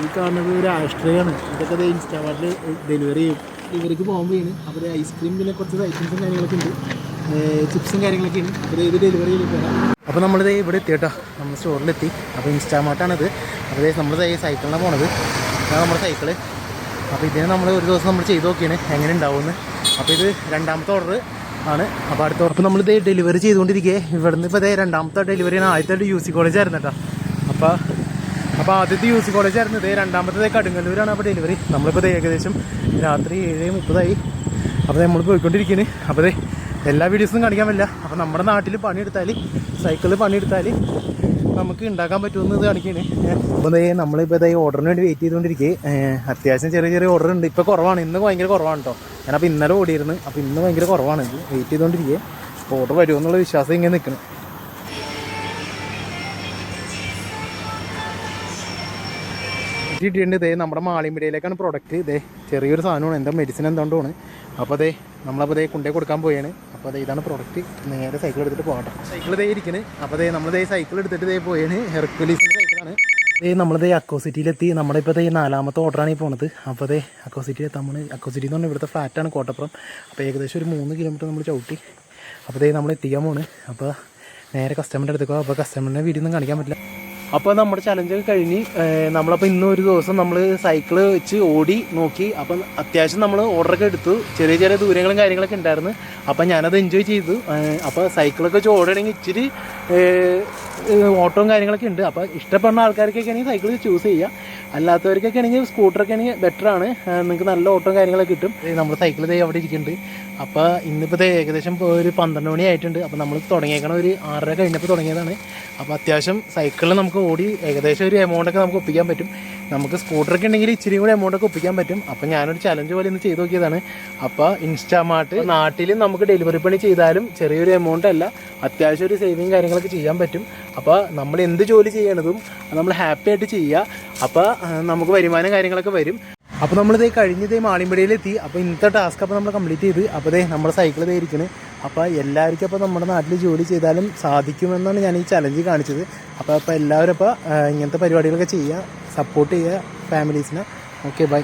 ഈ കാണുന്നത് ഒരു ആഷ്ട്രയാണ്. ഇതൊക്കെ ഇൻസ്റ്റാമാർട്ടിൽ ഡെലിവറി ചെയ്യും. ഇവർക്ക് പോകുമ്പോഴാണ്. അപ്പോൾ ഐസ്ക്രീം പിന്നെ കുറച്ച് ഐറ്റംസും കാര്യങ്ങളൊക്കെ ഉണ്ട്, ചിപ്സും കാര്യങ്ങളൊക്കെ ഉണ്ട്. അപ്പോൾ ഇത് ഡെലിവറി ചെയ്ത് തരാം. അപ്പോൾ നമ്മളിത് ഇവിടെ എത്തി കേട്ടോ, നമ്മൾ സ്റ്റോറിലെത്തി. അപ്പോൾ ഇൻസ്റ്റാമാർട്ടാണിത്. അപ്പോൾ നമ്മൾ സൈക്കിളിനാണ് പോണത്. ഇതാണ് നമ്മുടെ സൈക്കിള്. അപ്പോൾ ഇതിന് നമ്മൾ ഒരു ദിവസം നമ്മൾ ചെയ്ത് നോക്കിയാണ് എങ്ങനെ ഉണ്ടാവുമെന്ന്. അപ്പോൾ ഇത് രണ്ടാമത്തെ ഓർഡർ ആണ്. അപ്പോൾ അപ്പോൾ നമ്മളിത് ഡെലിവറി ചെയ്തുകൊണ്ടിരിക്കുകയെ. ഇവിടുന്ന് ഇപ്പോൾ രണ്ടാമത്തെ ഡെലിവറിയാണ്. ആദ്യത്തെ UC കോളേജ് ആയിരുന്നു കേട്ടോ. അപ്പോൾ ആദ്യത്തെ UC കോളേജ് ആയിരുന്നു. രണ്ടാമത്തെ കടുങ്ങല്ലൂരാണ് അപ്പോൾ ഡെലിവറി. നമ്മളിപ്പോൾ ഏകദേശം രാത്രി 7:30. അപ്പോൾ നമ്മൾ പോയിക്കൊണ്ടിരിക്കുകയാണ്. അപ്പോൾ എല്ലാ വീഡിയോസും കാണിക്കാൻ പറ്റില്ല. അപ്പോൾ നമ്മുടെ നാട്ടിൽ പണിയെടുത്താൽ, സൈക്കിളിൽ പണിയെടുത്താൽ നമുക്ക് ഉണ്ടാക്കാൻ പറ്റുമെന്ന് ഇത് കാണിക്കുകയാണ്. അപ്പോൾ നമ്മളിപ്പോൾ ഓർഡറിന് വേണ്ടി വെയിറ്റ് ചെയ്തുകൊണ്ടിരിക്കുകയെ. അത്യാവശ്യം ചെറിയ ഓർഡർ ഉണ്ട്. ഇപ്പോൾ കുറവാണ്. ഇന്ന് ഭയങ്കര കുറവാണ് കേട്ടോ. ഞാനപ്പോൾ ഇന്നലെ ഓടിയിരുന്നു. അപ്പോൾ ഇന്ന് ഭയങ്കര കുറവാണ്. ഇത് വെയിറ്റ് ചെയ്തുകൊണ്ടിരിക്കുകയെ. അപ്പോൾ ഓർഡർ വരുമെന്നുള്ള വിശ്വാസം ഇങ്ങനെ നിൽക്കണം. കിട്ടിയിട്ടുണ്ട്. നമ്മുടെ മാളിമ്പടിയിലേക്കാണ് പ്രൊഡക്റ്റ്. ചെറിയൊരു സാധനമാണ്, എന്താ മെഡിസിൻ എന്തുകൊണ്ടാണ്. അപ്പോൾ നമ്മളപ്പോൾ കൊണ്ടേ കൊടുക്കാൻ പോയാണ്. അപ്പോൾ ഇതാണ് പ്രൊഡക്റ്റ്. നേരെ സൈക്കിൾ എടുത്തിട്ട് പോകട്ടെ. സൈക്കിൾ ഇരിക്കുന്നത്. അപ്പോൾ നമ്മൾ സൈക്കിൾ എടുത്തിട്ട് പോയാണ്. ഹെർക്കുലീസിൻ്റെ സൈക്കിളാണ്. നമ്മളിത് അക്കോസിറ്റിയിലെത്തി. നമ്മളിപ്പോൾ 4ാമത്തെ ഓർഡറാണ് ഈ പോണത്. അപ്പോൾ അക്കോസിറ്റി നമ്മൾ അക്കോസിറ്റി എന്ന് പറഞ്ഞാൽ ഇവിടുത്തെ ഫ്ലാറ്റാണ്, കോട്ടപ്പുറം. അപ്പോൾ ഏകദേശം ഒരു 3 കിലോമീറ്റർ നമ്മൾ ചവിട്ടി. അപ്പോൾ നമ്മൾ എത്തിക്കാൻ പോണ്. അപ്പോൾ നേരെ കസ്റ്റമറിൻ്റെ അടുത്തേക്കോ. അപ്പോൾ കസ്റ്റമറിൻ്റെ വീഡിയോ ഒന്നും കാണിക്കാൻ പറ്റില്ല. അപ്പോൾ നമ്മുടെ ചലഞ്ചൊക്കെ കഴിഞ്ഞ് നമ്മളപ്പോൾ ഇന്ന് ഒരു ദിവസം നമ്മൾ സൈക്കിള് വെച്ച് ഓടി നോക്കി. അപ്പം അത്യാവശ്യം നമ്മൾ ഓർഡറൊക്കെ എടുത്തു. ചെറിയ ദൂരങ്ങളും കാര്യങ്ങളൊക്കെ ഉണ്ടായിരുന്നു. അപ്പം ഞാനത് എൻജോയ് ചെയ്തു. അപ്പോൾ സൈക്കിളൊക്കെ വെച്ച് ഓടുകയാണെങ്കിൽ ഇച്ചിരി ഓട്ടവും കാര്യങ്ങളൊക്കെ ഉണ്ട്. അപ്പോൾ ഇഷ്ടപ്പെടുന്ന ആൾക്കാർക്കൊക്കെ ആണെങ്കിൽ സൈക്കിൾ ചൂസ് ചെയ്യുക. അല്ലാത്തവർക്കൊക്കെ ആണെങ്കിൽ സ്കൂട്ടറൊക്കെ ആണെങ്കിൽ ബെറ്ററാണ്. നിങ്ങൾക്ക് നല്ല ഓട്ടവും കാര്യങ്ങളൊക്കെ കിട്ടും. നമ്മൾ സൈക്കിൾ അവിടെ ഇരിക്കുന്നുണ്ട്. അപ്പോൾ ഇന്നിപ്പോൾ ഏകദേശം ഒരു 12 മണി ആയിട്ടുണ്ട്. അപ്പോൾ നമ്മൾ തുടങ്ങിയേക്കണം ഒരു 6:30 കഴിഞ്ഞപ്പോൾ തുടങ്ങിയതാണ്. അപ്പോൾ അത്യാവശ്യം സൈക്കിളിൽ നമുക്ക് ഓടി ഏകദേശം ഒരു എമൗണ്ടൊക്കെ നമുക്ക് ഒപ്പിക്കാൻ പറ്റും. നമുക്ക് സ്കൂട്ടറൊക്കെ ഉണ്ടെങ്കിൽ ഇച്ചിരി കൂടി എമൗണ്ടൊക്കെ ഒപ്പിക്കാൻ പറ്റും. അപ്പോൾ ഞാനൊരു ചലഞ്ച് പോലെ ഇന്ന് ചെയ്ത് നോക്കിയതാണ്. അപ്പോൾ ഇൻസ്റ്റാമാർട്ട് നാട്ടിൽ നമുക്ക് ഡെലിവറി പണി ചെയ്താലും ചെറിയൊരു എമൗണ്ട് അല്ല, അത്യാവശ്യം ഒരു സേവിങ് കാര്യങ്ങളൊക്കെ ചെയ്യാൻ പറ്റും. അപ്പോൾ നമ്മൾ എന്ത് ജോലി ചെയ്യണതും നമ്മൾ ഹാപ്പി ആയിട്ട് ചെയ്യുക. അപ്പോൾ നമുക്ക് വരുമാനം കാര്യങ്ങളൊക്കെ വരും. അപ്പോൾ നമ്മളിത് കഴിഞ്ഞ് മാളിമ്പടിയിലെത്തി. അപ്പോൾ ഇന്നത്തെ ടാസ്ക് അപ്പോൾ നമ്മൾ കംപ്ലീറ്റ് ചെയ്ത്. അപ്പോൾ നമ്മുടെ സൈക്കിൾ ഇരിക്കുന്നത്. അപ്പോൾ എല്ലാവർക്കും അപ്പോൾ നമ്മുടെ നാട്ടിൽ ജോലി ചെയ്താലും സാധിക്കുമെന്നാണ് ഞാൻ ഈ ചലഞ്ച് കാണിച്ചത്. അപ്പോൾ എല്ലാവരും അപ്പോൾ ഇങ്ങനത്തെ പരിപാടികളൊക്കെ ചെയ്യുക, സപ്പോർട്ട് ചെയ്യുക ഫാമിലീസിനെ. Okay, by.